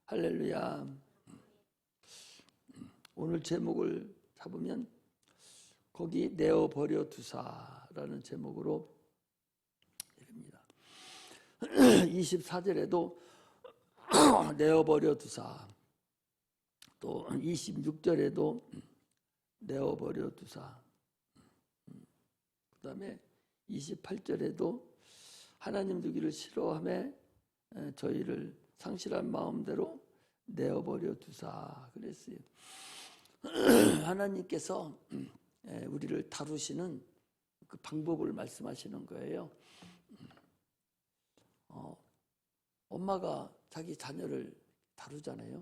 할렐루야. 오늘 제목을 잡으면 거기 내어버려 두사라는 제목으로 이릅니다. 24절에도 내어버려 두사, 또 26절에도 내어버려 두사, 그 다음에 28절에도 하나님 두기를 싫어하며 저희를 상실한 마음대로 내어버려 두사 그랬어요. 하나님께서 우리를 다루시는 그 방법을 말씀하시는 거예요. 엄마가 자기 자녀를 다루잖아요.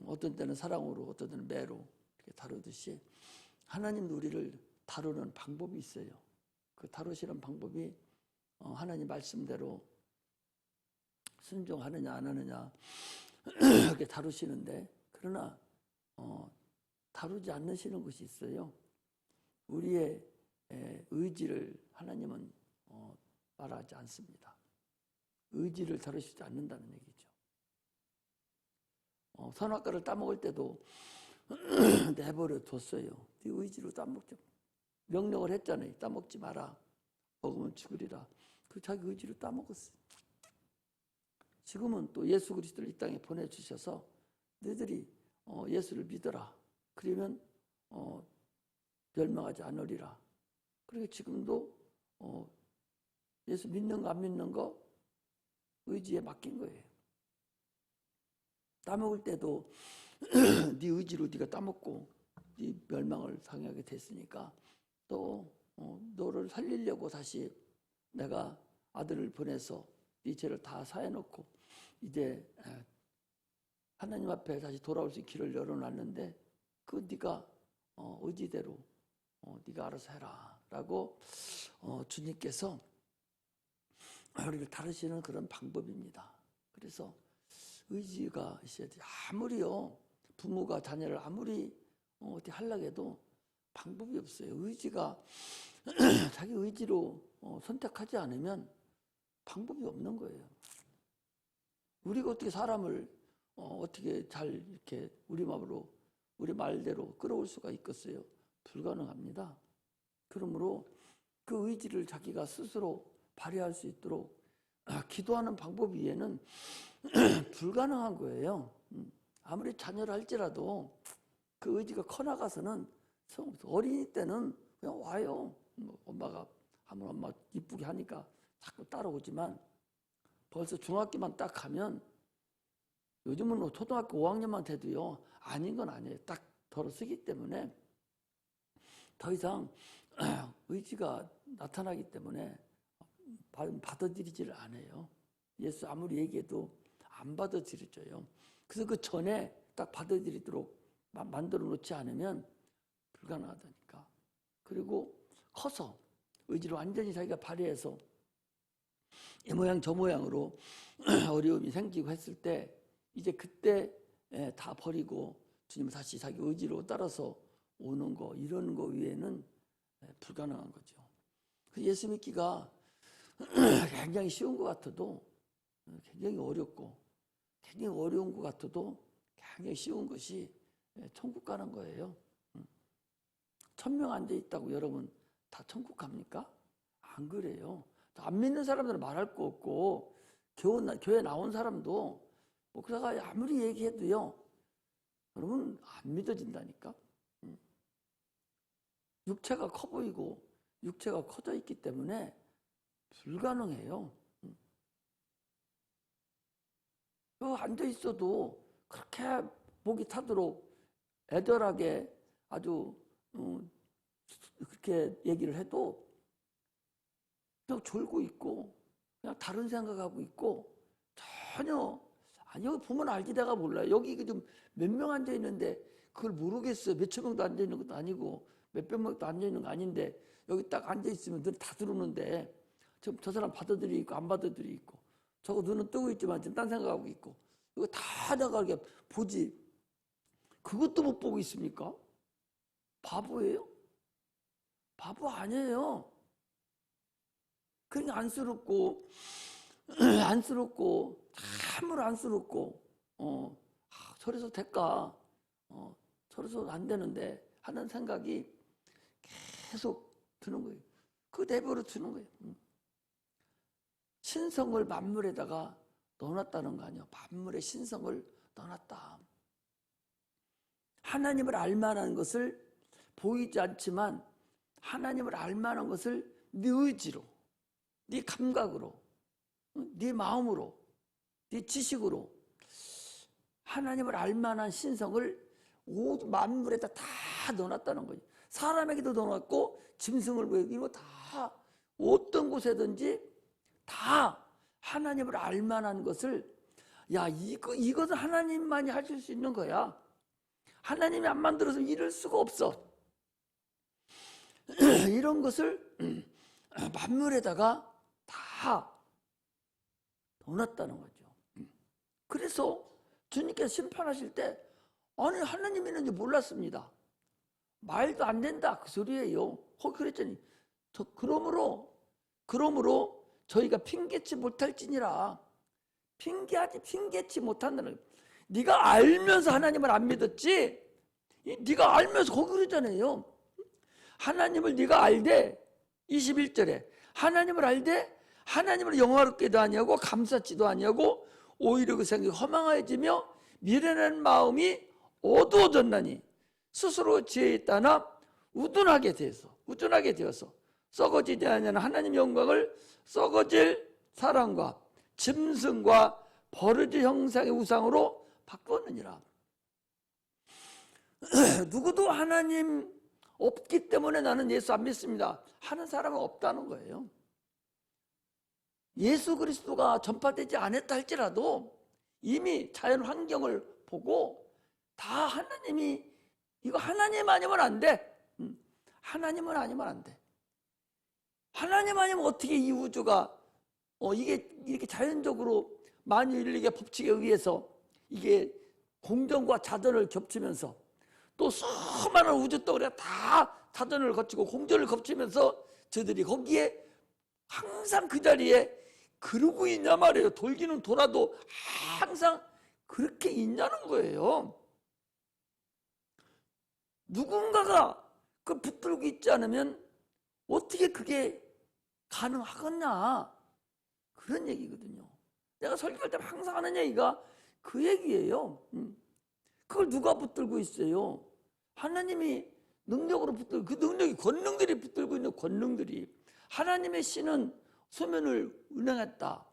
어떤 때는 사랑으로, 어떤 때는 매로 이렇게 다루듯이 하나님도 우리를 다루는 방법이 있어요. 그 다루시는 방법이 하나님 말씀대로 순종하느냐 안 하느냐 이렇게 다루시는데, 그러나 다루지 않으시는 것이 있어요. 우리의 의지를 하나님은 말하지 않습니다. 의지를 다루시지 않는다는 얘기죠. 선악과를 따먹을 때도 내버려 뒀어요. 네 의지로 따먹죠. 명령을 했잖아요. 따먹지 마라. 먹으면 죽으리라. 그 자기 의지로 따먹었어요. 지금은 또 예수 그리스도를 이 땅에 보내주셔서 너희들이 예수를 믿어라. 그러면 멸망하지 않으리라. 그러니까 지금도 예수 믿는 거 안 믿는 거 의지에 맡긴 거예요. 따먹을 때도 네 의지로 네가 따먹고 네 멸망을 당하게 됐으니까 또 너를 살리려고 다시 내가 아들을 보내서 네 죄를 다 사해놓고 이제 하나님 앞에 다시 돌아올 수 있는 길을 열어놨는데 그 네가 의지대로 네가 알아서 해라 라고 주님께서 우리를 다루시는 그런 방법입니다. 그래서 의지가 있어야 돼요. 아무리요 부모가 자녀를 아무리 어떻게 하려고 해도 방법이 없어요. 의지가 자기 의지로 선택하지 않으면 방법이 없는 거예요. 우리가 어떻게 사람을 어떻게 잘 이렇게 우리 마음으로 우리 말대로 끌어올 수가 있겠어요? 불가능합니다. 그러므로 그 의지를 자기가 스스로 발휘할 수 있도록 기도하는 방법 위에는 불가능한 거예요. 아무리 자녀를 할지라도 그 의지가 커나가서는 어린이 때는 그냥 와요. 엄마가 하면 엄마 이쁘게 하니까 자꾸 따라오지만 벌써 중학교만 딱 가면, 요즘은 초등학교 5학년만 돼도요 아닌 건 아니에요. 딱 들어서기 때문에 더 이상 의지가 나타나기 때문에 받아들이지를 않아요. 예수 아무리 얘기해도 안 받아들여져요. 그래서 그 전에 딱 받아들이도록 만들어 놓지 않으면 불가능하다니까. 그리고 커서 의지를 완전히 자기가 발휘해서 이 모양 저 모양으로 어려움이 생기고 했을 때 이제 그때 다 버리고 주님 다시 자기 의지로 따라서 오는 거, 이러는 거 위에는 불가능한 거죠. 예수 믿기가 굉장히 쉬운 것 같아도 굉장히 어렵고, 굉장히 어려운 것 같아도 굉장히 쉬운 것이 천국 가는 거예요. 1000명 앉아 있다고 여러분 다 천국 갑니까? 안 그래요. 안 믿는 사람들은 말할 거 없고, 교회 나온 사람도 뭐 그러다가 아무리 얘기해도요 여러분 안 믿어진다니까. 육체가 커 보이고 육체가 커져 있기 때문에 불가능해요. 앉아 있어도 그렇게 목이 타도록 애절하게 아주 그렇게 얘기를 해도 그냥 졸고 있고 그냥 다른 생각하고 있고 전혀, 아니 여기 보면 알지 내가 몰라요. 여기 좀 몇 명 앉아 있는데 그걸 모르겠어요. 몇천 명도 앉아 있는 것도 아니고 몇백 명도 앉아 있는 거 아닌데 여기 딱 앉아 있으면 눈 다 들어오는데 지금 저 사람 받아들이고 안 받아들이고, 저거 눈은 뜨고 있지만 지금 딴 생각하고 있고, 이거 다 내가 이렇게 보지 그것도 못 보고 있습니까? 바보예요? 바보 아니에요. 그러니까 안쓰럽고 안쓰럽고 참으로 안쓰럽고 저래서 될까? 저래서 안 되는데 하는 생각이 계속 드는 거예요. 그 내버려 두는 거예요. 신성을 만물에다가 넣어놨다는 거 아니에요. 만물의 신성을 넣어놨다. 하나님을 알만한 것을 보이지 않지만 하나님을 알만한 것을 네 의지로, 네 감각으로, 네 마음으로, 네 지식으로 하나님을 알만한 신성을 모든 만물에다 다 넣어놨다는 거죠. 사람에게도 넣어놨고 짐승을 이거 다 어떤 곳에든지 다 하나님을 알만한 것을 이것은 하나님만이 하실 수 있는 거야. 하나님이 안 만들어서 이럴 수가 없어. 이런 것을 만물에다가 다 넣어놨다는 거죠. 그래서 주님께서 심판하실 때 아니 하나님 있는지 몰랐습니다. 말도 안 된다 그 소리예요. 그랬더니 그러므로 저희가 핑계치 못할지니라. 핑계치 못한다는 거예요. 네가 알면서 하나님을 안 믿었지. 네가 알면서 거기 그러잖아요. 하나님을 네가 알되 21절에 하나님을 알되 하나님을 영화롭게도 아니하고 감사치도 아니하고 오히려 그 생각이 허망해지며 미련한 마음이 어두워졌나니 스스로 지혜에 따라 우둔하게 되어서 썩어지지 않는 하나님 영광을 썩어질 사랑과 짐승과 버러지 형상의 우상으로 바꾸느니라. 누구도 하나님 없기 때문에 나는 예수 안 믿습니다 하는 사람은 없다는 거예요. 예수 그리스도가 전파되지 않았다 할지라도 이미 자연 환경을 보고 다 하나님이 이거 하나님 아니면 안 돼. 하나님은 아니면 안 돼. 하나님 아니면 어떻게 이 우주가 이게 이렇게 자연적으로 만유인력의 법칙에 의해서 이게 공전과 자전을 겹치면서 또 수많은 우주 덩어리가 다 자전을 거치고 공전을 거치면서 저들이 거기에 항상 그 자리에 그러고 있냐 말이에요. 돌기는 돌아도 항상 그렇게 있냐는 거예요. 누군가가 그 붙들고 있지 않으면 어떻게 그게 가능하겠냐 그런 얘기거든요. 내가 설교할 때 항상 하는 얘기가 그 얘기예요. 그걸 누가 붙들고 있어요? 하나님이 능력으로 붙들고 그 능력이 권능들이 붙들고 있는 권능들이 하나님의 신은 소면을 운행했다.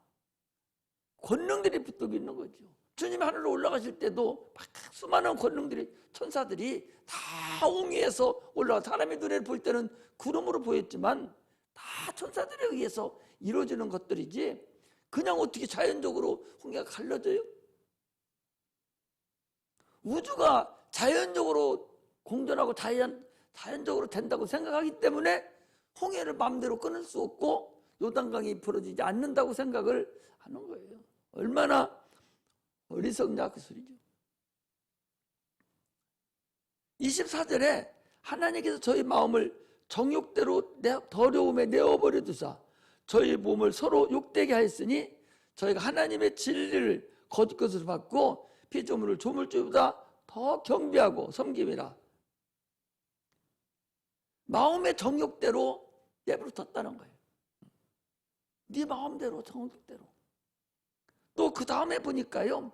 권능들이 붙들고 있는 거죠. 주님이 하늘로 올라가실 때도 수많은 권능들이 천사들이 다 옹이해서 올라가 사람의 눈에 볼 때는 구름으로 보였지만 다 천사들에 의해서 이루어지는 것들이지 그냥 어떻게 자연적으로 홍해가 갈라져요? 우주가 자연적으로 공전하고 자연적으로 된다고 생각하기 때문에 홍해를 마음대로 끊을 수 없고 요단강이 벌어지지 않는다고 생각을 하는 거예요. 얼마나 어리석냐 그 소리죠. 24절에 하나님께서 저희 마음을 정욕대로 더러움에 내어버려 두사 저희 몸을 서로 욕되게 하였으니 저희가 하나님의 진리를 거짓 것으로 받고 피조물을 조물주보다 더 경배하고 섬김이라. 마음의 정욕대로 내버려 뒀다는 거예요. 네 마음대로 정욕대로. 또 그 다음에 보니까요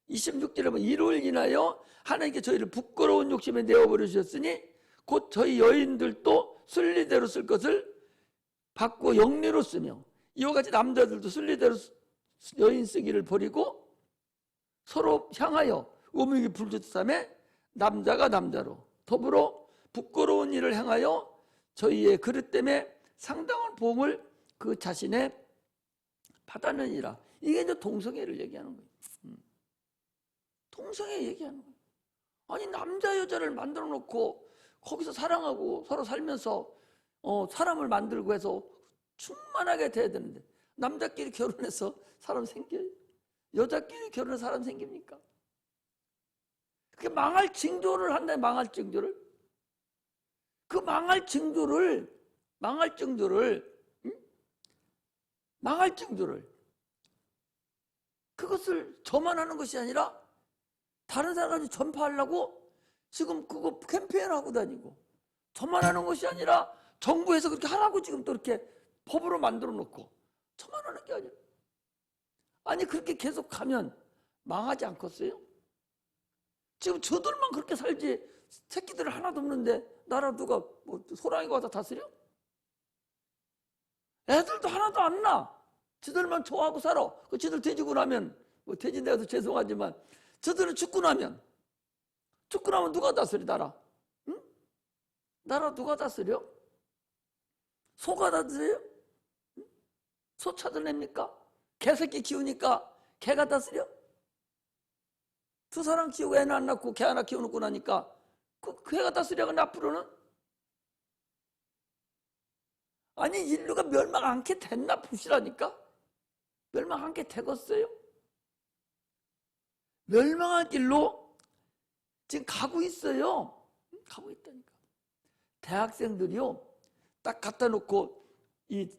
26절에 보면 이를 인하여 하나님께 저희를 부끄러운 욕심에 내어버리셨으니 곧 저희 여인들도 순리대로 쓸 것을 받고 영리로 쓰며 이와 같이 남자들도 순리대로 여인 쓰기를 버리고 서로 향하여 음욕이 불붙으며 남자가 남자로 더불어 부끄러운 일을 행하여 저희의 그릇 때문에 상당한 보응을 그 자신의 받았느니라. 이게 이제 동성애를 얘기하는 거예요. 동성애 얘기하는 거예요. 아니 남자 여자를 만들어 놓고 거기서 사랑하고 서로 살면서 사람을 만들고 해서 충만하게 돼야 되는데 남자끼리 결혼해서 사람 생겨요? 여자끼리 결혼해서 사람 생깁니까? 그게 망할 징조를 한다. 망할 징조를. 그 망할 징조를 망할 정도를. 그것을 저만 하는 것이 아니라 다른 사람까지 전파하려고 지금 그거 캠페인하고 다니고, 저만 하는 것이 아니라 정부에서 그렇게 하라고 지금 또 이렇게 법으로 만들어 놓고, 저만 하는 게 아니라. 아니 그렇게 계속 가면 망하지 않겠어요? 지금 저들만 그렇게 살지 새끼들 하나도 없는데 나라 누가 뭐 소랑이가 와서 다스려? 애들도 하나도 안 나. 저들만 좋아하고 살아. 그 저들 돼지고 나면, 뭐 돼지 내가서 죄송하지만 저들은 죽고 나면 누가 다스려 나라? 응? 나라 누가 다스려? 소가 다스려? 응? 소 찾아냅니까? 개새끼 키우니까 개가 다스려? 두 사람 키우고 애는 안 낳고 개 하나 키워놓고 나니까 그 애가 다스려가 앞으로는? 아니 인류가 멸망 않게 됐나 보시라니까? 멸망 않게 되겠어요? 멸망할 길로 지금 가고 있어요. 가고 있다니까. 대학생들이요 딱 갖다 놓고 이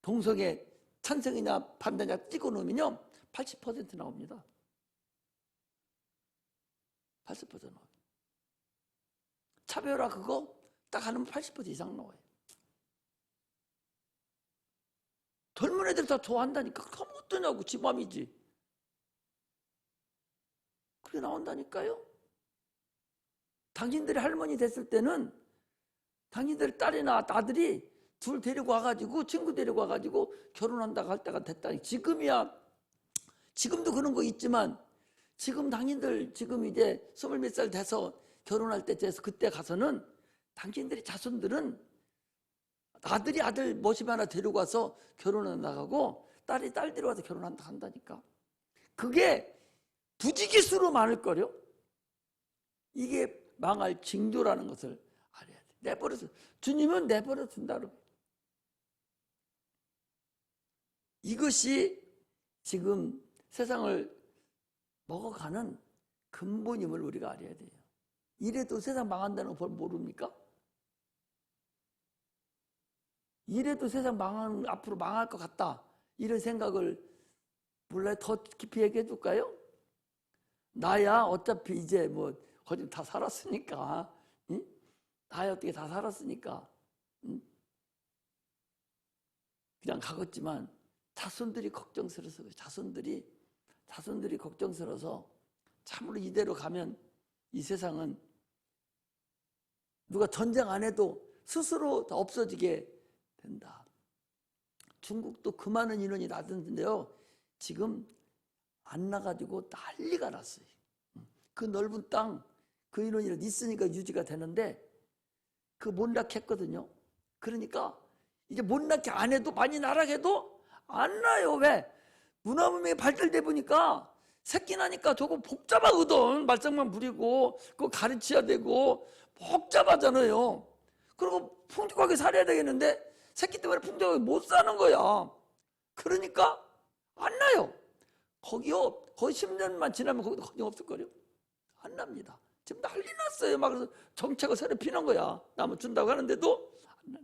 동성애 찬성이냐 반대냐 찍어 놓으면요 80% 나옵니다. 80% 나와요. 차별화 그거 딱 하면 80% 이상 나와요. 젊은 애들 다 좋아한다니까. 그럼 어떠냐고. 지 맘이지. 그게 나온다니까요. 당신들이 할머니 됐을 때는 당신들 딸이나 아들이 둘 데리고 와가지고 친구 데리고 와가지고 결혼한다고 할 때가 됐다니. 지금이야 지금도 그런 거 있지만 지금 당신들 지금 이제 20몇 살 돼서 결혼할 때 돼서 그때 가서는 당신들이 자손들은 아들이 아들 모집 하나 데리고 와서 결혼을 나가고 딸이 딸 데리고 와서 결혼한다 한다니까. 그게 부지기수로 많을 거요. 이게 망할 징조라는 것을 알아야 돼. 내버려서 주님은 내버려 둔다고. 이것이 지금 세상을 먹어가는 근본임을 우리가 알아야 돼요. 이래도 세상 망한다는 걸 모릅니까? 이래도 세상 앞으로 망할 것 같다. 이런 생각을 몰라요. 더 깊이 얘기해 줄까요? 나야 어차피 이제 뭐 거짓 다 살았으니까, 응? 나야 어떻게 다 살았으니까, 응? 그냥 가겠지만 자손들이 걱정스러워서 자손들이 걱정스러워서 참으로 이대로 가면 이 세상은 누가 전쟁 안 해도 스스로 다 없어지게 된다. 중국도 그 많은 인원이 나던데요. 지금 안 나가지고 난리가 났어요. 그 넓은 땅, 그 인원이 있으니까 유지가 되는데 그 못낙했거든요. 그러니까 이제 못낙해 안 해도 많이 나락해도 안 나요. 왜? 문화문명이 발달돼 보니까 새끼 나니까 저거 복잡하거든. 말썽만 부리고 그거 가르쳐야 되고 복잡하잖아요. 그리고 풍족하게 살아야 되겠는데 새끼 때문에 풍족하게 못 사는 거야. 그러니까 안 나요. 거기요. 거의 10년만 지나면 거기도 걱정 없을 거요. 안 납니다. 지금 난리 났어요. 막 그래서 정책을 새로 피는 거야. 나무 준다고 하는데도 안 나.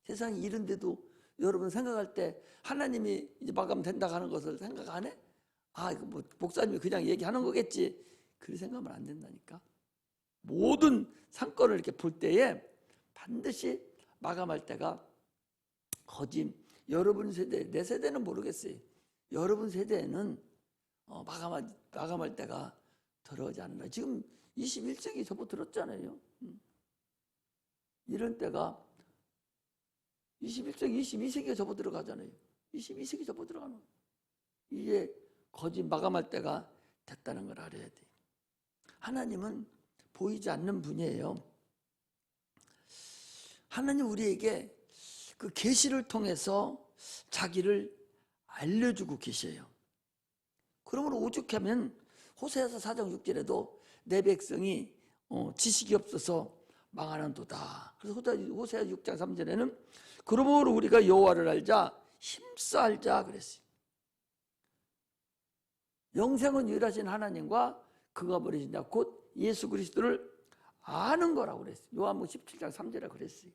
세상이 이런데도 여러분 생각할 때 하나님이 이제 마감된다고 하는 것을 생각 안 해? 아 이거 뭐 목사님이 그냥 얘기하는 거겠지. 그렇게 생각하면 안 된다니까. 모든 상권을 이렇게 볼 때에 반드시 마감할 때가 거짓. 여러분 세대, 내 세대는 모르겠어요. 여러분 세대에는 마감할 때가 들어오지 않나. 지금 21세기 접어들었잖아요. 이런 때가 21세기, 22세기가 접어들어가잖아요. 22세기 접어들어가는 거예요. 이게 거짓 마감할 때가 됐다는 걸 알아야 돼요. 하나님은 보이지 않는 분이에요. 하나님 우리에게 그 계시를 통해서 자기를 알려주고 계셔요. 그러므로 오죽하면 호세아서 4장 6절에도 내 백성이 지식이 없어서 망하는도다. 그래서 호세아 6장 3절에는 그러므로 우리가 여호와를 알자 힘써 알자 그랬어요. 영생은 유일하신 하나님과 그가 보내신 자 곧 예수 그리스도를 아는 거라고 그랬어요. 요한복음 17장 3절에 그랬어요.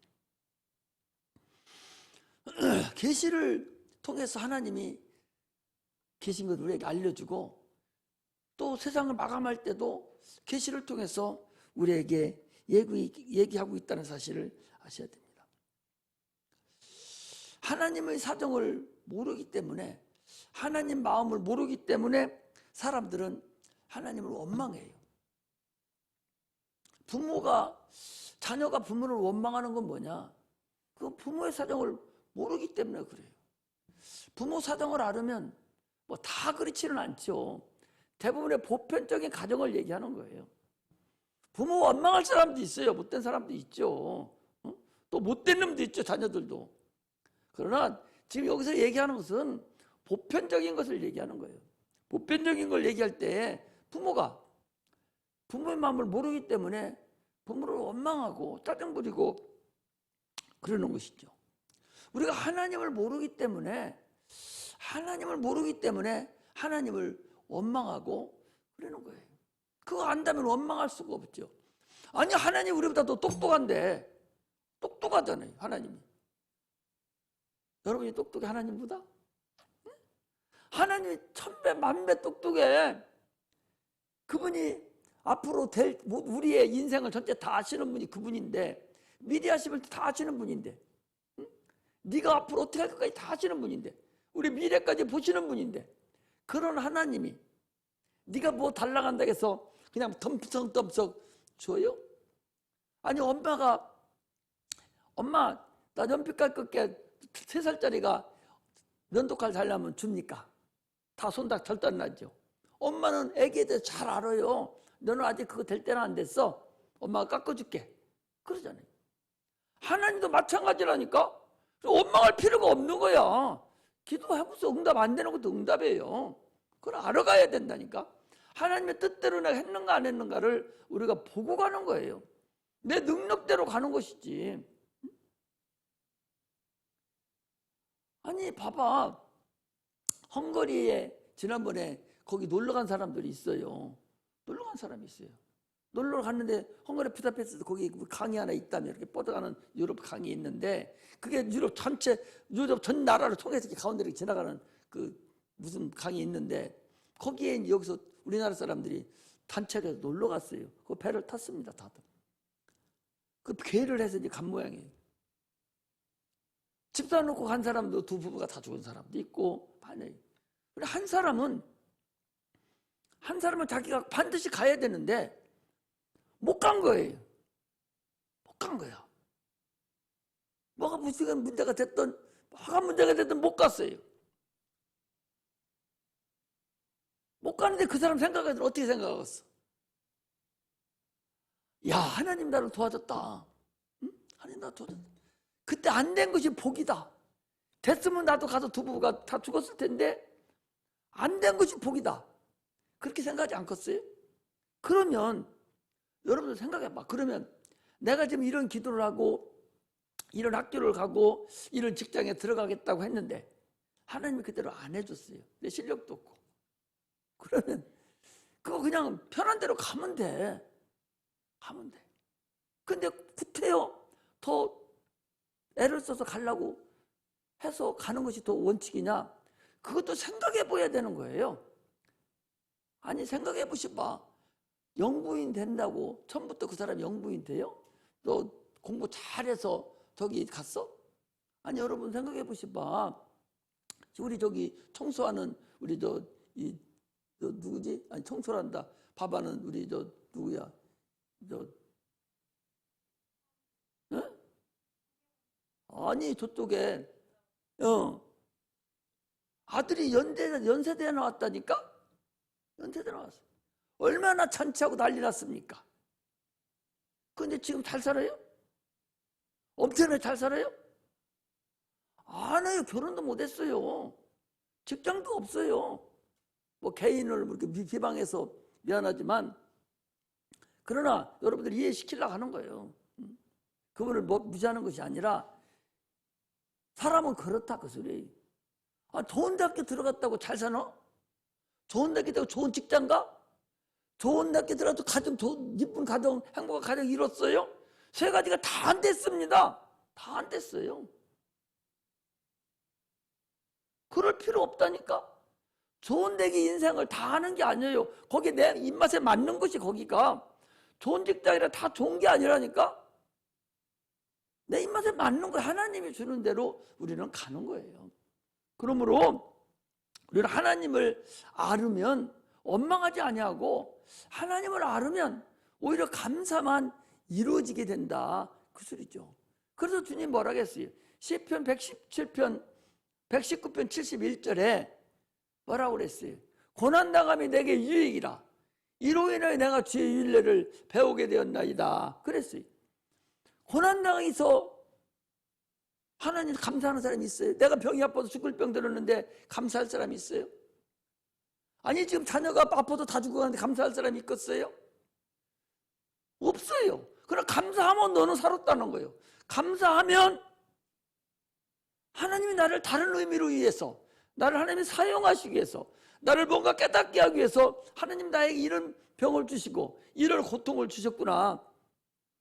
계시를 통해서 하나님이 계신 것을 우리에게 알려주고 또 세상을 마감할 때도 계시를 통해서 우리에게 얘기하고 있다는 사실을 아셔야 됩니다. 하나님의 사정을 모르기 때문에, 하나님 마음을 모르기 때문에 사람들은 하나님을 원망해요. 자녀가 부모를 원망하는 건 뭐냐? 그 부모의 사정을 모르기 때문에 그래요. 부모 사정을 알으면 뭐 다 그렇지는 않죠. 대부분의 보편적인 가정을 얘기하는 거예요. 부모 원망할 사람도 있어요. 못된 사람도 있죠. 또 못된 놈도 있죠. 자녀들도. 그러나 지금 여기서 얘기하는 것은 보편적인 것을 얘기하는 거예요. 보편적인 걸 얘기할 때 부모가 부모의 마음을 모르기 때문에 부모를 원망하고 짜증 부리고 그러는 것이죠. 우리가 하나님을 모르기 때문에 하나님을 원망하고 그러는 거예요. 그거 안다면 원망할 수가 없죠. 아니, 하나님 우리보다 더 똑똑한데, 똑똑하잖아요, 하나님이. 여러분이 똑똑해, 하나님보다? 하나님이 천배 만배 똑똑해. 그분이 앞으로 될 우리의 인생을 전체 다 아시는 분이 그분인데, 미리 하심을 다 아시는 분인데, 네가 앞으로 어떻게 할 것까지 다 아시는 분인데, 우리 미래까지 보시는 분인데, 그런 하나님이 네가 뭐 달라간다 해서 그냥 덤석덤석 줘요? 아니, 엄마 나 연필 깎을게 3살짜리가 면도칼 달라면 줍니까? 다 손닥 절단 나죠. 엄마는 애기에 대해서 잘 알아요. 너는 아직 그거 될 때는 안 됐어. 엄마가 깎아줄게. 그러잖아요. 하나님도 마찬가지라니까. 원망할 필요가 없는 거야. 기도하고서 응답 안 되는 것도 응답이에요. 그걸 알아가야 된다니까. 하나님의 뜻대로 내가 했는가 안 했는가를 우리가 보고 가는 거예요. 내 능력대로 가는 것이지. 아니, 봐봐. 헝가리에 지난번에 거기 놀러 간 사람들이 있어요. 놀러 간 사람이 있어요. 놀러 갔는데 헝가리 부다페스트 거기 강이 하나 있다며 이렇게 뻗어가는 유럽 강이 있는데 그게 유럽 전 나라를 통해서 이렇게 가운데로 지나가는 그 무슨 강이 있는데 거기에 여기서 우리나라 사람들이 단체로 해서 놀러 갔어요. 그 배를 탔습니다, 다들. 그 계를 해서 이제 간 모양이에요. 집사 놓고 간 사람도 두 부부가 다 죽은 사람도 있고 반에. 한 사람은 자기가 반드시 가야 되는데 못 간 거예요. 못 간 거야. 뭐가 무슨 문제가 됐든 못 갔어요. 못 가는데 그 사람 생각하면 어떻게 생각하겠어? 야, 하나님 나를 도와줬다. 응? 하나님 나를 도와줬다. 그때 안 된 것이 복이다. 됐으면 나도 가서 두 부부가 다 죽었을 텐데 안 된 것이 복이다. 그렇게 생각하지 않겠어요? 그러면 여러분들 생각해봐. 그러면 내가 지금 이런 기도를 하고 이런 학교를 가고 이런 직장에 들어가겠다고 했는데 하나님이 그대로 안 해줬어요. 내 실력도 없고. 그러면 그거 그냥 편한 대로 가면 돼. 가면 돼. 근데 구태여 더 애를 써서 가려고 해서 가는 것이 더 원칙이냐? 그것도 생각해 봐야 되는 거예요. 아니, 생각해 보셔봐. 영부인 된다고 처음부터 그 사람이 영부인 돼요? 너 공부 잘해서 저기 갔어? 아니, 여러분 생각해 보셔봐. 우리 저기 청소하는 우리 저 누구지? 아니, 청소를 한다. 밥하는 우리 저 누구야? 응? 아니, 저쪽에 아들이 연세대에 나왔다니까? 연세대 나왔어. 얼마나 잔치하고 난리 났습니까? 근데 지금 잘 살아요? 엄청나게 잘 살아요? 안 해요. 결혼도 못 했어요. 직장도 없어요. 뭐 개인을 이렇게 비방해서 미안하지만 그러나 여러분들 이해시키려고 하는 거예요. 그분을 무시하는 것이 아니라 사람은 그렇다 그 소리. 좋은 대학교 들어갔다고 잘 사나? 좋은 대학교 들어가고 좋은 직장 가? 좋은 대학교 들어가도 가정, 이쁜 가정, 행복한 가정 이뤘어요? 세 가지가 다 안 됐습니다. 다 안 됐어요. 그럴 필요 없다니까. 좋은 데기 인생을 다 하는 게 아니에요. 거기 내 입맛에 맞는 것이 거기가 좋은 직장이라 다 좋은 게 아니라니까. 내 입맛에 맞는 거 하나님이 주는 대로 우리는 가는 거예요. 그러므로 우리는 하나님을 알으면 원망하지 아니하고 하나님을 알으면 오히려 감사만 이루어지게 된다, 그 소리죠. 그래서 주님 뭐라고 했어요? 시편 119편 71절에 뭐라고 그랬어요? 고난당함이 내게 유익이라. 이로 인하여 내가 주의 윤례를 배우게 되었나이다, 그랬어요. 고난당해서 하나님 감사하는 사람이 있어요? 내가 병이 아파서 죽을 병 들었는데 감사할 사람이 있어요? 아니, 지금 자녀가 아파서 다 죽어가는데 감사할 사람이 있겠어요? 없어요. 그러나 감사하면 너는 살았다는 거예요. 감사하면 하나님이 나를 다른 의미로 위해서, 나를 하나님이 사용하시기 위해서, 나를 뭔가 깨닫게 하기 위해서 하나님 나에게 이런 병을 주시고 이런 고통을 주셨구나,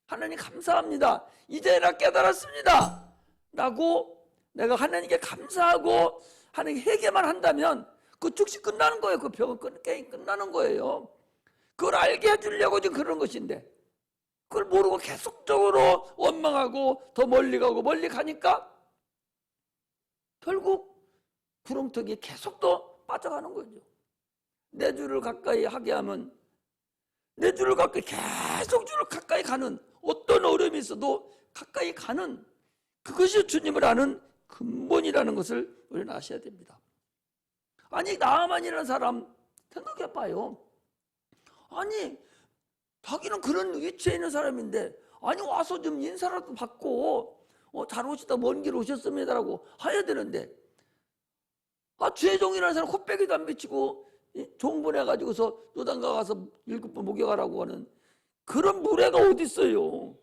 하나님 감사합니다, 이제야 깨달았습니다 라고 내가 하나님께 감사하고 하나님께 회개만 한다면 그 즉시 끝나는 거예요. 그 병은 게임 끝나는 거예요. 그걸 알게 해주려고 지금 그런 것인데, 그걸 모르고 계속적으로 원망하고 더 멀리 가고 멀리 가니까 결국 구렁텅이에 계속 더 빠져가는 거죠. 내 주를 가까이 하게 하면 내 주를 가까이, 계속 주를 가까이 가는, 어떤 어려움이 있어도 가까이 가는, 그것이 주님을 아는 근본이라는 것을 우리는 아셔야 됩니다. 아니, 나아만이라는 사람 생각해봐요. 아니, 자기는 그런 위치에 있는 사람인데, 아니 와서 좀 인사라도 받고 잘 오시다 먼 길 오셨습니다라고 해야 되는데, 주혜종이라는 사람 코빼기도 안 비치고 종분해가지고서 노단가 가서 7번 목욕하라고 하는 그런 무례가 어디 있어요?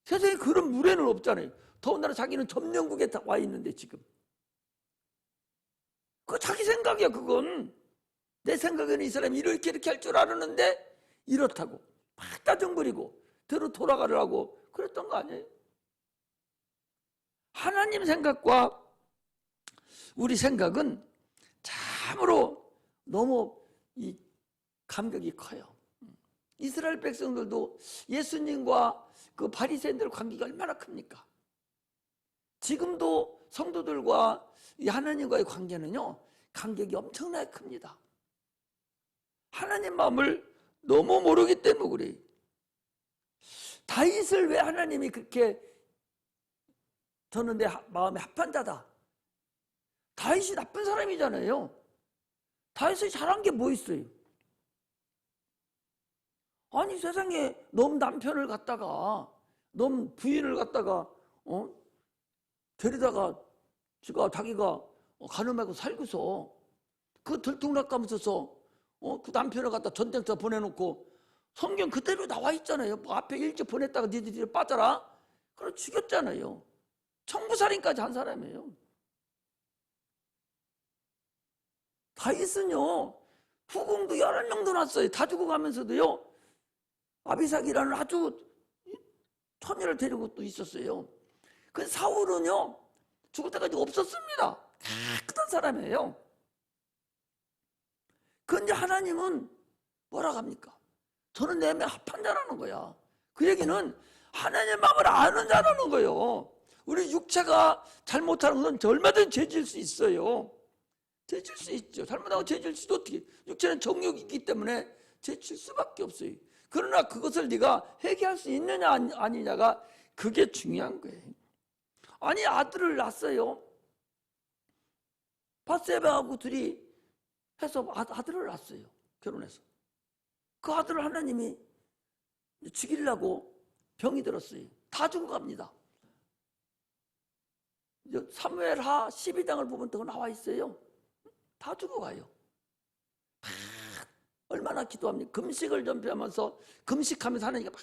세상에 그런 무례는 없잖아요. 더군다나 자기는 점령국에 와 있는데 지금. 그거 자기 생각이야. 그건 내 생각에는 이 사람이 이렇게 할 줄 알았는데 이렇다고 막 따정부리고 돌아가려고 그랬던 거 아니에요? 하나님 생각과 우리 생각은 참으로 너무 이 간격이 커요. 이스라엘 백성들도 예수님과 그 바리새인들 관계가 얼마나 큽니까? 지금도 성도들과 이 하나님과의 관계는요, 간격이 엄청나게 큽니다. 하나님 마음을 너무 모르기 때문에 그래요. 다윗을 왜 하나님이 그렇게 저는 내 마음에 합한 자다. 다윗이 나쁜 사람이잖아요. 다윗이 잘한 게 뭐 있어요? 아니, 세상에 놈 남편을 갖다가, 놈 부인을 갖다가 데리다가 자기가 가늠하고 살고서 그 들통락가면서 그 남편을 갖다 전쟁터 보내놓고, 성경 그대로 나와 있잖아요. 뭐 앞에 일찍 보냈다가 니들이 빠져라, 그걸 죽였잖아요. 청부살인까지 한 사람이에요. 다윗은요, 후궁도 11명도 났어요. 다 죽어가면서도요, 아비삭이라는 아주 처녀를 데리고 또 있었어요. 그 사울은요, 죽을 때까지 없었습니다. 깨끗한 사람이에요. 그런데 하나님은 뭐라고 합니까? 저는 내 마음에 합한 자라는 거야. 그 얘기는 하나님의 마음을 아는 자라는 거예요. 우리 육체가 잘못하는 것은 얼마든지 죄질 수 있어요. 죄질 수 있죠. 잘못하고 죄질 수도 어떻게, 육체는 정욕이 있기 때문에 죄질 수밖에 없어요. 그러나 그것을 네가 회개할 수 있느냐 아니냐가 그게 중요한 거예요. 아니, 아들을 낳았어요. 밧세바하고 둘이 해서 아들을 낳았어요. 결혼해서. 그 아들을 하나님이 죽이려고 병이 들었어요. 다 죽어갑니다. 사무엘하 12장을 보면 더 나와 있어요. 다 죽어가요. 얼마나 기도합니까? 금식을 전폐하면서, 금식하면서 하나님께 막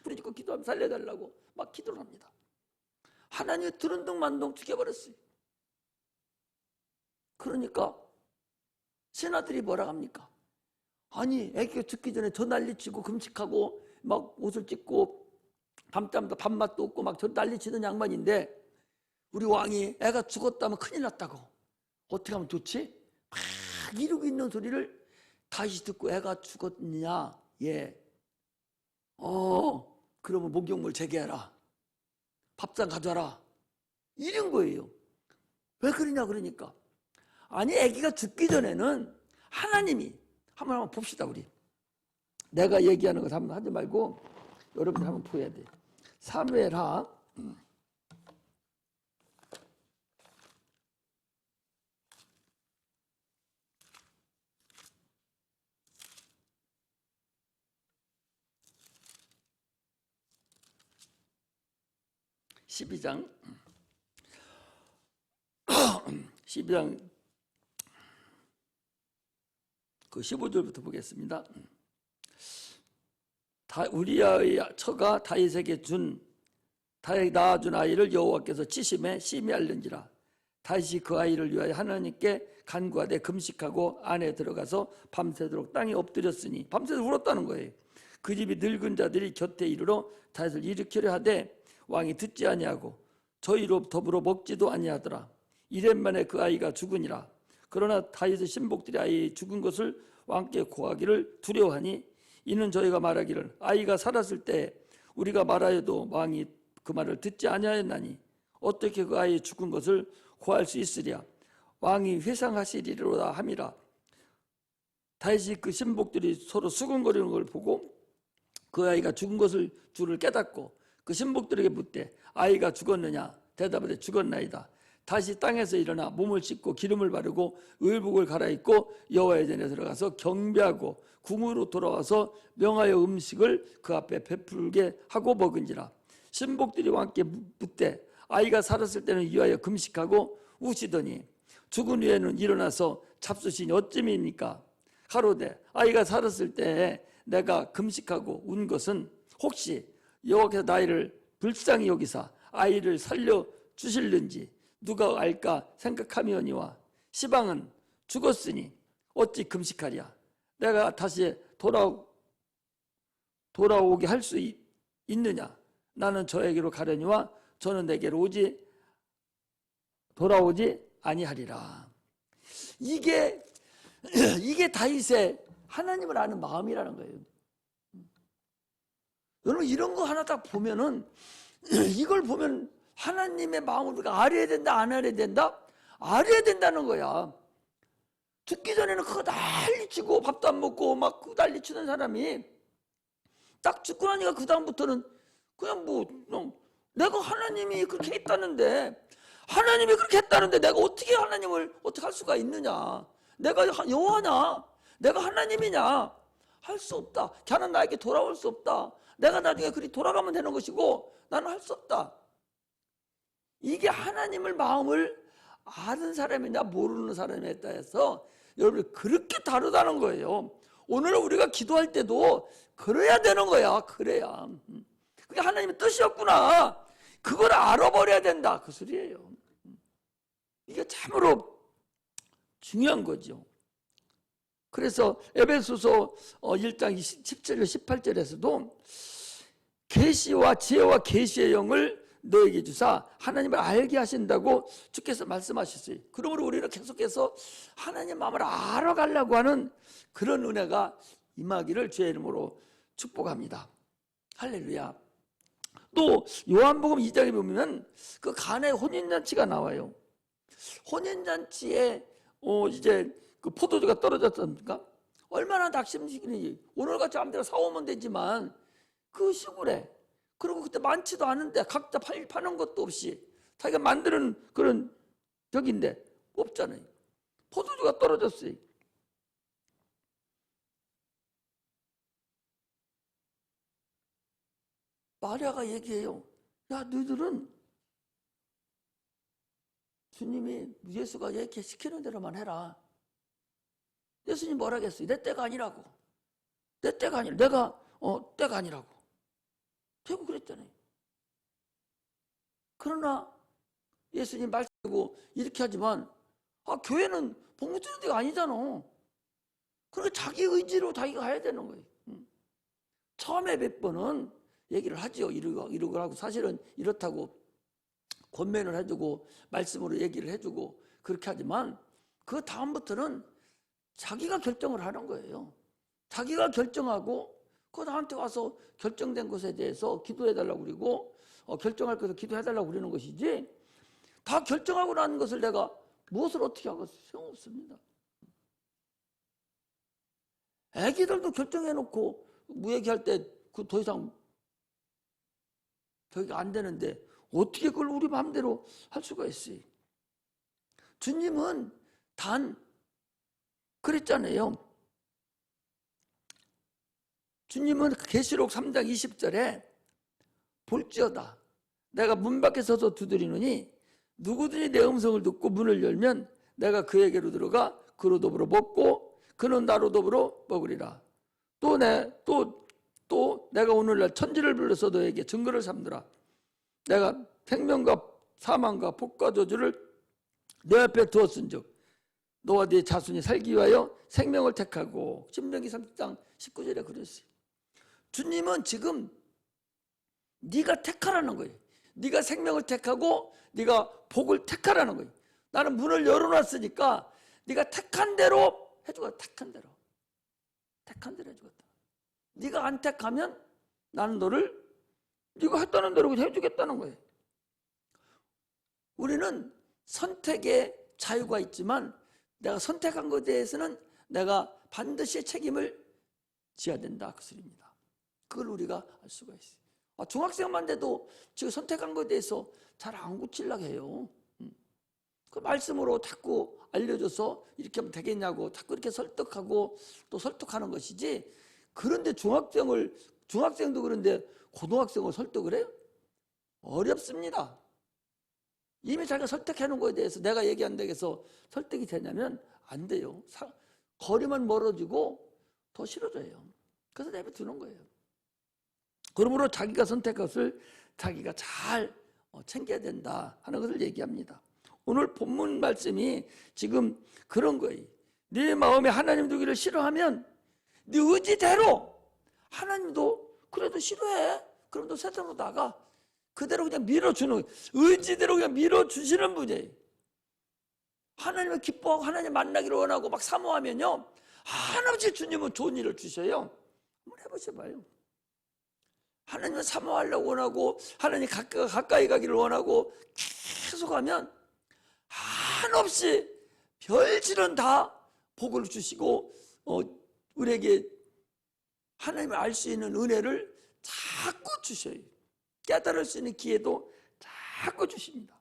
부르짖고 기도하면서 살려달라고 막 기도를 합니다. 하나님이 두른둥만둥 죽여버렸어요. 그러니까 신하들이 뭐라 합니까? 아니, 애기가 죽기 전에 저 난리치고 금식하고 막 옷을 찢고 밤잠도 밥맛도 없고 막 저 난리치던 양반인데, 우리 왕이 애가 죽었다면 큰일 났다고, 어떻게 하면 좋지? 막 이러고 있는 소리를 다시 듣고 애가 죽었느냐? 예. 그러면 목욕물 재개해라. 밥상 가져와라. 이런 거예요. 왜 그러냐 그러니까. 아니 아기가 죽기 전에는 하나님이 한번 봅시다 우리. 내가 얘기하는 거 한번 하지 말고 여러분이 한번 보여야 돼. 사무엘하 12장 12장 그 15절부터 보겠습니다. 우리아의 처가 다윗에게 다윗 낳아준 아이를 여호와께서 치심에 심히 알른지라. 다윗이 그 아이를 위하여 하나님께 간구하되 금식하고 안에 들어가서 밤새도록 땅에 엎드렸으니 밤새도록 울었다는 거예요. 그 집이 늙은 자들이 곁에 이르러 다윗을 일으키려 하되 왕이 듣지 아니하고 저희로 더불어 먹지도 아니하더라. 이랜만에 그 아이가 죽으니라. 그러나 다윗의 신복들이 아이 죽은 것을 왕께 고하기를 두려워하니 이는 저희가 말하기를 아이가 살았을 때 우리가 말하여도 왕이 그 말을 듣지 아니하였나니 어떻게 그 아이 죽은 것을 고할 수 있으랴. 왕이 회상하시리로다 함이라. 다윗이 그 신복들이 서로 수군거리는 걸 보고 그 아이가 죽은 것을 줄을 깨닫고 그 신복들에게 묻되 아이가 죽었느냐. 대답하되 죽었나이다. 다시 땅에서 일어나 몸을 씻고 기름을 바르고 의복을 갈아입고 여호와의 전에 들어가서 경배하고 궁으로 돌아와서 명하여 음식을 그 앞에 베풀게 하고 먹은지라. 신복들이 왕께 묻되 아이가 살았을 때는 이하여 금식하고 우시더니 죽은 후에는 일어나서 잡수시니 어찌입니까? 가로되 아이가 살았을 때 내가 금식하고 운 것은 혹시 여호와께서 나이를 불쌍히 여기사 아이를 살려 주실는지 누가 알까 생각하며니와 시방은 죽었으니 어찌 금식하랴. 내가 다시 돌아오게 할 수 있느냐. 나는 저에게로 가려니와 저는 내게로 돌아오지 아니하리라. 이게 다윗의 하나님을 아는 마음이라는 거예요. 여러분 이런 거 하나 딱 보면은 이걸 보면 하나님의 마음을 우리가 알아야 된다 안 알아야 된다? 알아야 된다는 거야. 죽기 전에는 그거 난리치고 밥도 안 먹고 막 난리치는 사람이 딱 죽고 나니까 그 다음부터는 그냥 내가 하나님이 그렇게 했다는데 하나님이 그렇게 했다는데 내가 어떻게 하나님을 어떻게 할 수가 있느냐. 내가 여호와냐 내가 하나님이냐 할 수 없다. 걔는 나에게 돌아올 수 없다. 내가 나중에 그리 돌아가면 되는 것이고 나는 할 수 없다. 이게 하나님을 마음을 아는 사람이냐 모르는 사람에 따라서 여러분 그렇게 다르다는 거예요. 오늘 우리가 기도할 때도 그래야 되는 거야. 그래야 그게 하나님의 뜻이었구나. 그걸 알아버려야 된다. 그 소리예요. 이게 참으로 중요한 거죠. 그래서 에베소서 1장 17절 18절에서도 계시와 지혜와 계시의 영을 너에게 주사 하나님을 알게 하신다고 주께서 말씀하셨어요. 그러므로 우리는 계속해서 하나님 마음을 알아가려고 하는 그런 은혜가 임하기를 주의 이름으로 축복합니다. 할렐루야. 또 요한복음 2장에 보면 그 가나의 혼인잔치가 나와요. 혼인잔치에 이제 그 포도주가 떨어졌습니까? 얼마나 낙심시키는지. 오늘같이 아무데나 사오면 되지만 그 시골에 그리고 그때 많지도 않은데 각자 파는 것도 없이 자기가 만드는 그런 벽인데 없잖아요. 포도주가 떨어졌어요. 마리아가 얘기해요. 야 너희들은 주님이 예수가 이렇게 시키는 대로만 해라. 예수님 뭐라 했어요? 내 때가 아니라고. 내 때가 아니라 내가 때가 아니라고. 되고 그랬잖아요. 그러나 예수님 말씀하고 이렇게 하지만 교회는 복무 주는 데가 아니잖아. 그러니까 자기 의지로 자기가 해야 되는 거예요. 처음에 몇 번은 얘기를 하죠. 이러고 하고 사실은 이렇다고 권면을 해주고 말씀으로 얘기를 해주고 그렇게 하지만 그 다음부터는 자기가 결정을 하는 거예요. 자기가 결정하고 그 나한테 와서 결정된 것에 대해서 기도해달라고 그러고 결정할 것을 기도해달라고 그러는 것이지, 다 결정하고 난 것을 내가 무엇을 어떻게 하겠어요? 소용없습니다. 애기들도 결정해놓고 무얘기할 때 그 더 이상 저기가 안 되는데 어떻게 그걸 우리 마음대로 할 수가 있어요? 주님은 단 그랬잖아요. 주님은 계시록 3장 20절에 볼지어다 내가 문 밖에 서서 두드리노니 누구든지 내 음성을 듣고 문을 열면 내가 그에게로 들어가 그로 더불어 먹고 그는 나로 더불어 먹으리라. 또 내가 오늘날 천지를 불러서 너에게 증거를 삼느라. 내가 생명과 사망과 복과 저주를 내 앞에 두었은즉 너와 네 자손이 살기 위하여 생명을 택하고. 신명기 30장 19절에 그랬어요. 주님은 지금 네가 택하라는 거예요. 네가 생명을 택하고 네가 복을 택하라는 거예요. 나는 문을 열어놨으니까 네가 택한 대로 해주겠다. 택한 대로 해주겠다. 네가 안 택하면 나는 너를 네가 했다는 대로 해주겠다는 거예요. 우리는 선택의 자유가 있지만 내가 선택한 것에 대해서는 내가 반드시 책임을 져야 된다, 그 소리입니다. 그걸 우리가 알 수가 있어요. 중학생만 돼도 지금 선택한 것에 대해서 잘 안 고치려고 해요. 그 말씀으로 자꾸 알려줘서 이렇게 하면 되겠냐고 자꾸 이렇게 설득하고 또 설득하는 것이지, 그런데 중학생도 그런데 고등학생을 설득을 해요? 어렵습니다. 이미 자기가 설득해 놓은 거에 대해서 내가 얘기한다고 해서 설득이 되냐면 안 돼요. 거리만 멀어지고 더 싫어져요. 그래서 내버려두는 거예요. 그러므로 자기가 선택한 것을 자기가 잘 챙겨야 된다 하는 것을 얘기합니다. 오늘 본문 말씀이 지금 그런 거예요. 네 마음에 하나님 두기를 싫어하면 네 의지대로, 하나님도 그래도 싫어해. 그럼 너 세상으로 나가. 그대로 그냥 밀어주는, 의지대로 그냥 밀어주시는 분이에요. 하나님을 기뻐하고 하나님 만나기를 원하고 막 사모하면요, 하나님 주님은 좋은 일을 주셔요. 한번 해보셔봐요. 하나님을 사모하려고 원하고 하나님 가까이 가기를 원하고 계속 하면 한없이 별질은 다 복을 주시고 우리에게 하나님을 알 수 있는 은혜를 자꾸 주셔요. 깨달을 수 있는 기회도 자꾸 주십니다.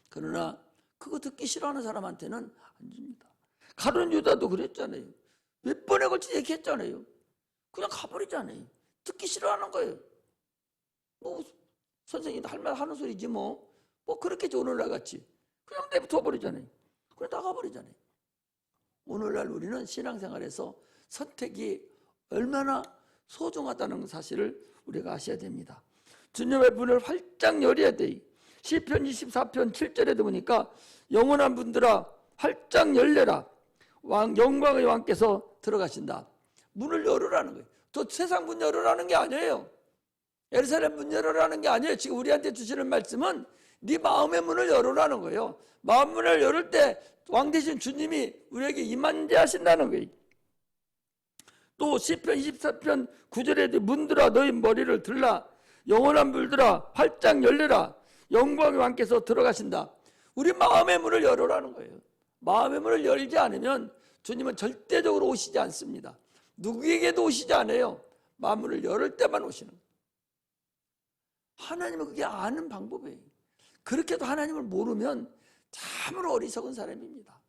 그러나 그거 듣기 싫어하는 사람한테는 안 줍니다. 가룟 유다도 그랬잖아요. 몇 번에 걸쳐 얘기했잖아요. 그냥 가버리잖아요. 듣기 싫어하는 거예요. 뭐 선생님 할 말 하는 소리지 뭐 그렇겠지. 오늘날 같이 그냥 내버려 버리잖아요. 그냥 나가버리잖아요. 오늘날 우리는 신앙생활에서 선택이 얼마나 소중하다는 사실을 우리가 아셔야 됩니다. 주님의 문을 활짝 열어야 돼. 시편 24편 7절에도 보니까 영원한 분들아 활짝 열려라. 영광의 왕께서 들어가신다. 문을 열으라는 거예요. 또 세상 문 열으라는 게 아니에요. 예루살렘 문 열으라는 게 아니에요. 지금 우리한테 주시는 말씀은 네 마음의 문을 열으라는 거예요. 마음 문을 열을 때 왕 대신 주님이 우리에게 임한대 하신다는 거예요. 또 시편 24편 9절에도 문들아 너희 머리를 들라. 영원한 불들아 활짝 열려라. 영광의 왕께서 들어가신다. 우리 마음의 문을 열으라는 거예요. 마음의 문을 열지 않으면 주님은 절대적으로 오시지 않습니다. 누구에게도 오시지 않아요. 마음을 열을 때만 오시는 거예요. 하나님은 그게 아는 방법이에요. 그렇게도 하나님을 모르면 참으로 어리석은 사람입니다.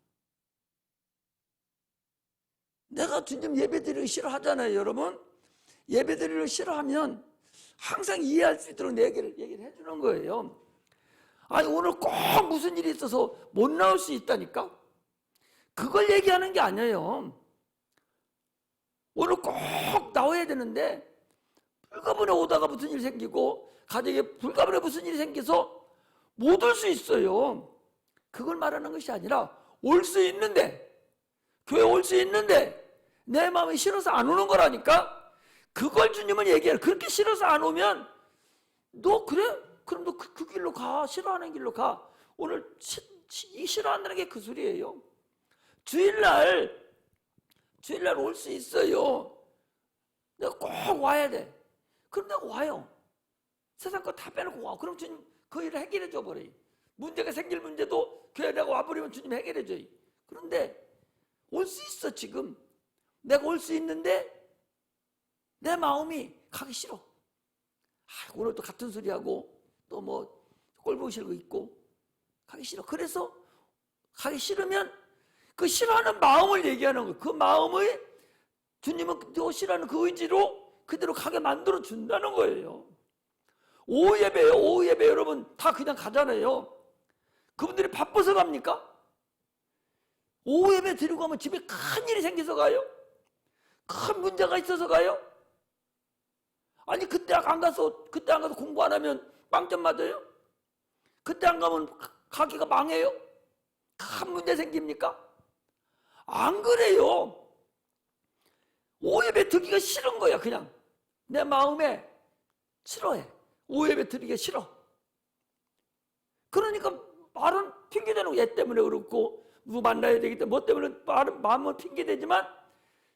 내가 주님 예배드리기 싫어하잖아요, 여러분. 예배드리기 싫어하면 항상 이해할 수 있도록 얘기를 해주는 거예요. 아니 오늘 꼭 무슨 일이 있어서 못 나올 수 있다니까? 그걸 얘기하는 게 아니에요. 오늘 꼭 나와야 되는데 불가분에 오다가 무슨 일이 생기고 가정에 불가분에 무슨 일이 생겨서 못 올 수 있어요. 그걸 말하는 것이 아니라 올 수 있는데, 교회 올 수 있는데 내 마음이 싫어서 안 오는 거라니까. 그걸 주님은 얘기해요. 그렇게 싫어서 안 오면 너 그래? 그럼 너 그 길로 가. 싫어하는 길로 가. 오늘 싫어한다는 게 그 소리예요. 주일날 올 수 있어요. 내가 꼭 와야 돼. 그럼 내가 와요. 세상 거 다 빼놓고 와. 그럼 주님 그 일을 해결해 줘 버려요. 문제가 생길 문제도 교회 내가 와버리면 주님 해결해 줘요. 그런데 올 수 있어. 지금 내가 올 수 있는데 내 마음이 가기 싫어. 오늘 또 같은 소리 하고 또 뭐 꼴 보기 싫고 있고 가기 싫어. 그래서 가기 싫으면 그 싫어하는 마음을 얘기하는 거예요. 그 마음을 주님은 너 싫어하는 그 의지로 그대로 가게 만들어 준다는 거예요. 오후 예배요. 오후 예배 여러분 다 그냥 가잖아요. 그분들이 바빠서 갑니까? 오후 예배 드리고 가면 집에 큰 일이 생겨서 가요? 큰 문제가 있어서 가요? 아니 그때 안 가서 공부 안 하면 빵점 맞아요? 그때 안 가면 가게가 망해요? 큰 문제 생깁니까? 안 그래요. 오후 예배 드리기가 싫은 거야. 그냥 내 마음에 싫어해. 오후 예배 드리기가 싫어. 그러니까 말은 핑계대는 거. 얘 때문에 그렇고 누구 만나야 되기 때문에 뭐 때문에 마음은 핑계대지만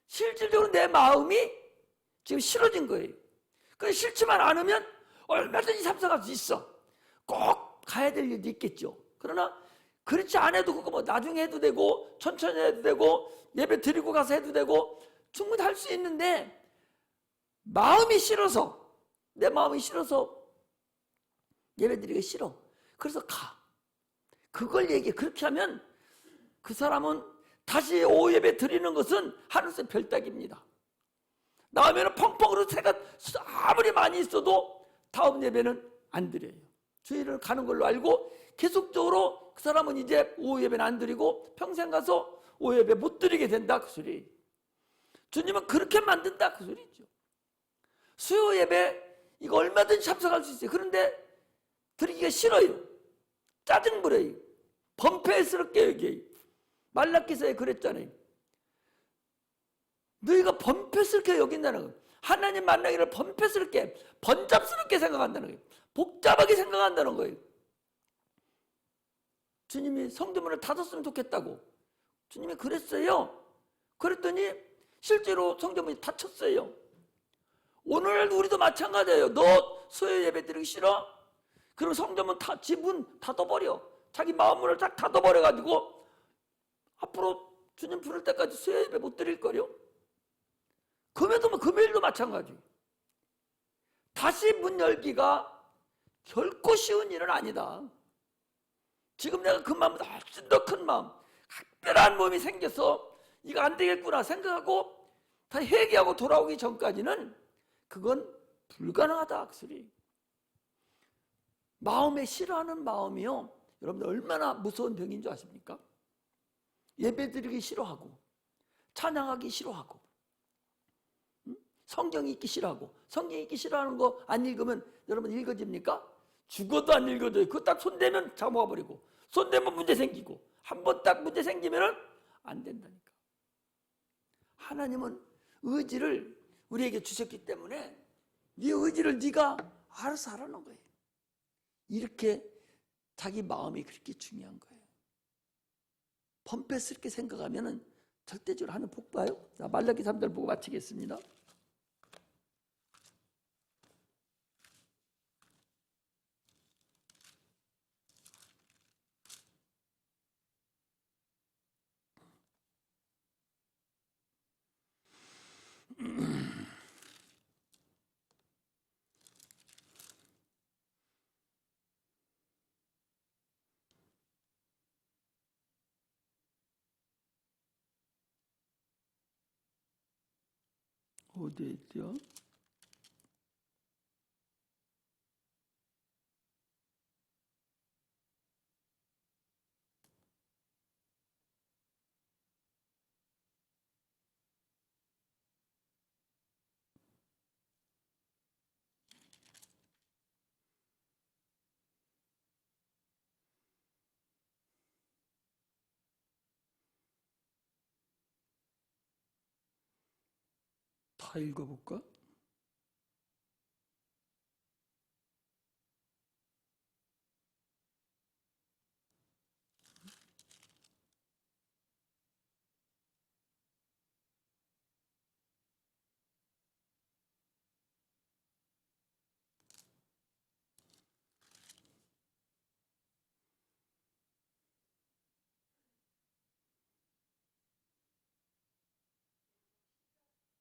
실질적으로 내 마음이 지금 싫어진 거예요. 그래서 싫지만 않으면 얼마든지 참석할 수 있어. 꼭 가야 될 일도 있겠죠. 그러나 그렇지 않아도 그거 뭐 나중에 해도 되고 천천히 해도 되고 예배 드리고 가서 해도 되고 충분히 할 수 있는데 마음이 싫어서 내 마음이 싫어서 예배 드리기 싫어. 그래서 가. 그걸 얘기해. 그렇게 하면 그 사람은 다시 오후 예배 드리는 것은 하늘색 별따기입니다. 나오면 펑펑 으로 새가 아무리 많이 있어도 다음 예배는 안 드려요. 주일을 가는 걸로 알고 계속적으로 그 사람은 이제 오후 예배는 안 드리고 평생 가서 오후 예배 못 드리게 된다 그 소리. 주님은 그렇게 만든다 그 소리죠. 수요 예배 이거 얼마든지 참석할 수 있어요. 그런데 드리기가 싫어요. 짜증부려요. 범패스럽게 여겨요. 말라기서에 그랬잖아요. 너희가 범패스럽게 여긴다는 거예요. 하나님 만나기를 범패스럽게 번잡스럽게 생각한다는 거예요. 복잡하게 생각한다는 거예요. 주님이 성전문을 닫았으면 좋겠다고 주님이 그랬어요. 그랬더니 실제로 성전문이 닫혔어요. 오늘날도 우리도 마찬가지예요. 너 수요 예배 드리기 싫어? 그럼 성전문 지문 닫아버려. 자기 마음문을 딱 닫아버려가지고 앞으로 주님 부를 때까지 수요 예배 못 드릴 거요. 금요일도 마찬가지. 다시 문 열기가 결코 쉬운 일은 아니다. 지금 내가 그 마음보다 훨씬 더 큰 마음, 각별한 몸이 생겨서 이거 안 되겠구나 생각하고 다 회개하고 돌아오기 전까지는 그건 불가능하다 그 소리. 마음에 싫어하는 마음이요. 여러분들 얼마나 무서운 병인 줄 아십니까? 예배드리기 싫어하고 찬양하기 싫어하고 성경 읽기 싫어하고 성경 읽기 싫어하는 거 안 읽으면 여러분 읽어집니까? 죽어도 안 읽어져요. 그거 딱 손대면 잡아버리고 손대면 문제 생기고 한 번 딱 문제 생기면 안 된다니까. 하나님은 의지를 우리에게 주셨기 때문에 네 의지를 네가 알아서 하라는 거예요. 이렇게 자기 마음이 그렇게 중요한 거예요. 범패스럽게 생각하면 절대적으로 하는 복 봐요. 자, 말라기 3절 보고 마치겠습니다. 어디에 있죠? 다 읽어볼까?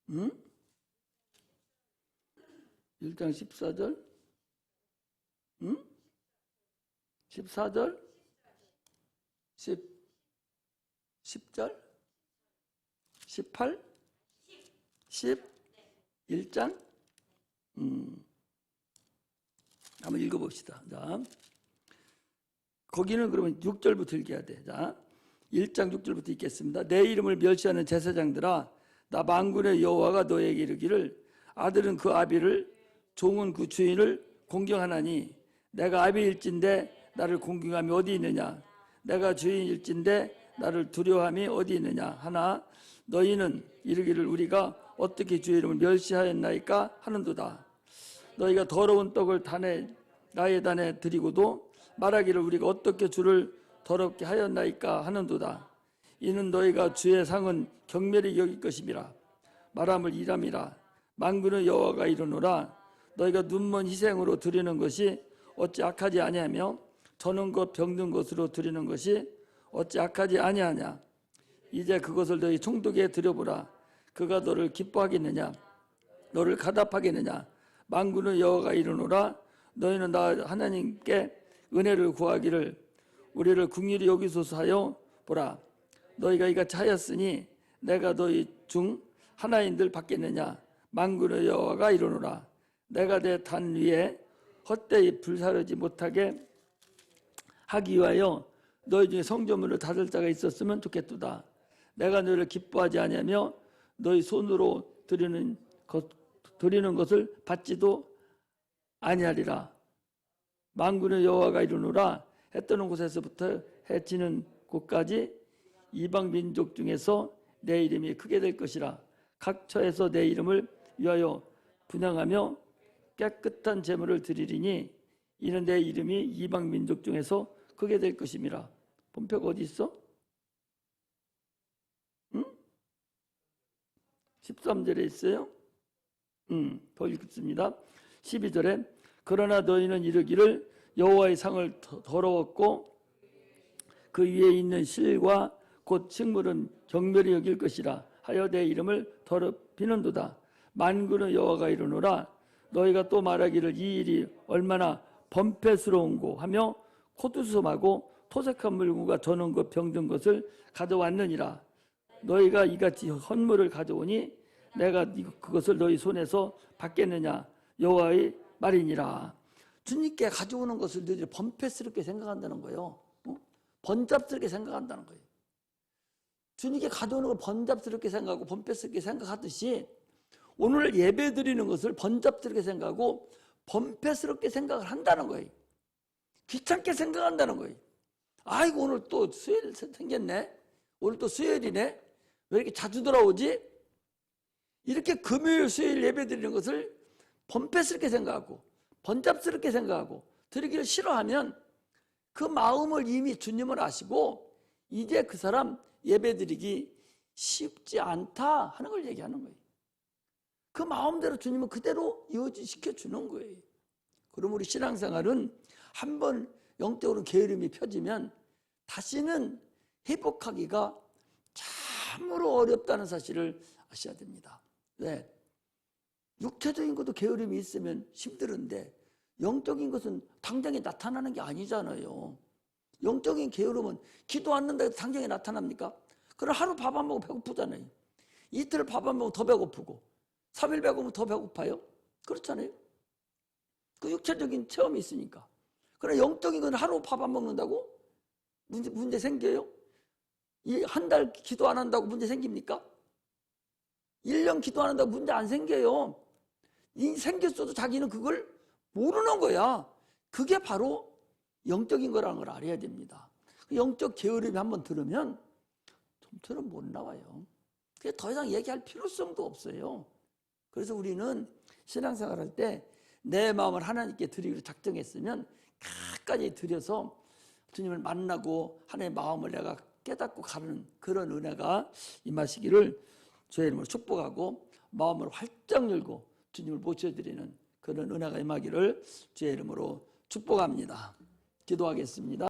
응? 1장 14절? 응? 14절? 10절? 18? 10? 1장? 한번 읽어봅시다. 자, 거기는 그러면 6절부터 읽어야 돼. 자, 1장 6절부터 읽겠습니다. 내 이름을 멸시하는 제사장들아, 나 만군의 여호와가 너에게 이르기를, 아들은 그 아비를, 종은 그 주인을 공경하나니, 내가 아비일진데 나를 공경함이 어디 있느냐? 내가 주인일진데 나를 두려워함이 어디 있느냐? 하나 너희는 이르기를, 우리가 어떻게 주의 이름을 멸시하였나이까 하는도다. 너희가 더러운 떡을 나의 단에 드리고도 말하기를, 우리가 어떻게 주를 더럽게 하였나이까 하는도다. 이는 너희가 주의 상은 경멸히 여길 것임이라. 말함을 이람이라. 만군의 여호와가 이르노라. 너희가 눈먼 희생으로 드리는 것이 어찌 악하지 아니하며 저는 것 병든 것으로 드리는 것이 어찌 악하지 아니하냐. 이제 그것을 너희 총독에 드려보라. 그가 너를 기뻐하겠느냐, 너를 가답하겠느냐. 만군의 여호와가 이르노라. 너희는 나 하나님께 은혜를 구하기를, 우리를 긍휼히 여기소서 하여 보라. 너희가 이같이 하였으니 내가 너희 중 하나인들 받겠느냐. 만군의 여호와가 이르노라. 내가 내 단 위에 헛되이 불사르지 못하게 하기 위하여 너희 중에 성전문을 닫을 자가 있었으면 좋겠도다. 내가 너희를 기뻐하지 아니하며 너희 손으로 드리는 것을 받지도 아니하리라. 만군의 여호와가 이르노라. 해 뜨는 곳에서부터 해 지는 곳까지 이방 민족 중에서 내 이름이 크게 될 것이라. 각 처에서 내 이름을 위하여 분향하며 깨끗한 제물을 드리리니, 이는 내 이름이 이방 민족 중에서 크게 될 것임이라. 본표가 어디 있어? 응? 13절에 있어요? 더 읽습니다. 12절에 그러나 너희는 이르기를, 여호와의 상을 더러웠고 그 위에 있는 실과 곧 식물은 경멸히 여길 것이라 하여 내 이름을 더럽히는도다. 만군의 여호와가 이르노라. 너희가 또 말하기를, 이 일이 얼마나 범패스러운고 하며 코두섬하고 토색한 물건과 저는 것 병든 것을 가져왔느니라. 너희가 이같이 헌물을 가져오니 내가 그것을 너희 손에서 받겠느냐. 여호와의 말이니라. 주님께 가져오는 것을 너희들이 범패스럽게 생각한다는 거예요. 번잡스럽게 생각한다는 거예요. 주님께 가져오는 걸 번잡스럽게 생각하고 범패스럽게 생각하듯이, 오늘 예배 드리는 것을 번잡스럽게 생각하고 범패스럽게 생각을 한다는 거예요. 귀찮게 생각한다는 거예요. 아이고, 오늘 또 수요일 생겼네. 오늘 또 수요일이네. 왜 이렇게 자주 돌아오지? 이렇게 금요일 수요일 예배 드리는 것을 범패스럽게 생각하고 번잡스럽게 생각하고 드리기를 싫어하면, 그 마음을 이미 주님은 아시고 이제 그 사람 예배 드리기 쉽지 않다 하는 걸 얘기하는 거예요. 그 마음대로 주님은 그대로 이어지시켜 주는 거예요. 그럼 우리 신앙생활은 한번 영적으로 게으름이 펴지면 다시는 회복하기가 참으로 어렵다는 사실을 아셔야 됩니다. 왜? 육체적인 것도 게으름이 있으면 힘들은데 영적인 것은 당장에 나타나는 게 아니잖아요. 영적인 게으름은 기도 않는다 해서 당장에 나타납니까? 그럼 하루 밥 안 먹고 배고프잖아요. 이틀 밥 안 먹으면 더 배고프고 3일 배고프면 더 배고파요? 그렇잖아요. 그 육체적인 체험이 있으니까. 그러나 영적인 건 하루 밥 안 먹는다고 문제 생겨요? 이 한 달 기도 안 한다고 문제 생깁니까? 1년 기도 안 한다고 문제 안 생겨요. 생겼어도 자기는 그걸 모르는 거야. 그게 바로 영적인 거라는 걸 알아야 됩니다. 영적 게으름이 한번 들으면 좀처럼 못 나와요. 그게 더 이상 얘기할 필요성도 없어요. 그래서 우리는 신앙생활 할 때 내 마음을 하나님께 드리기로 작정했으면 끝까지 드려서 주님을 만나고 하나님의 마음을 내가 깨닫고 가는 그런 은혜가 임하시기를 주의 이름으로 축복하고, 마음을 활짝 열고 주님을 모셔드리는 그런 은혜가 임하기를 주의 이름으로 축복합니다. 기도하겠습니다.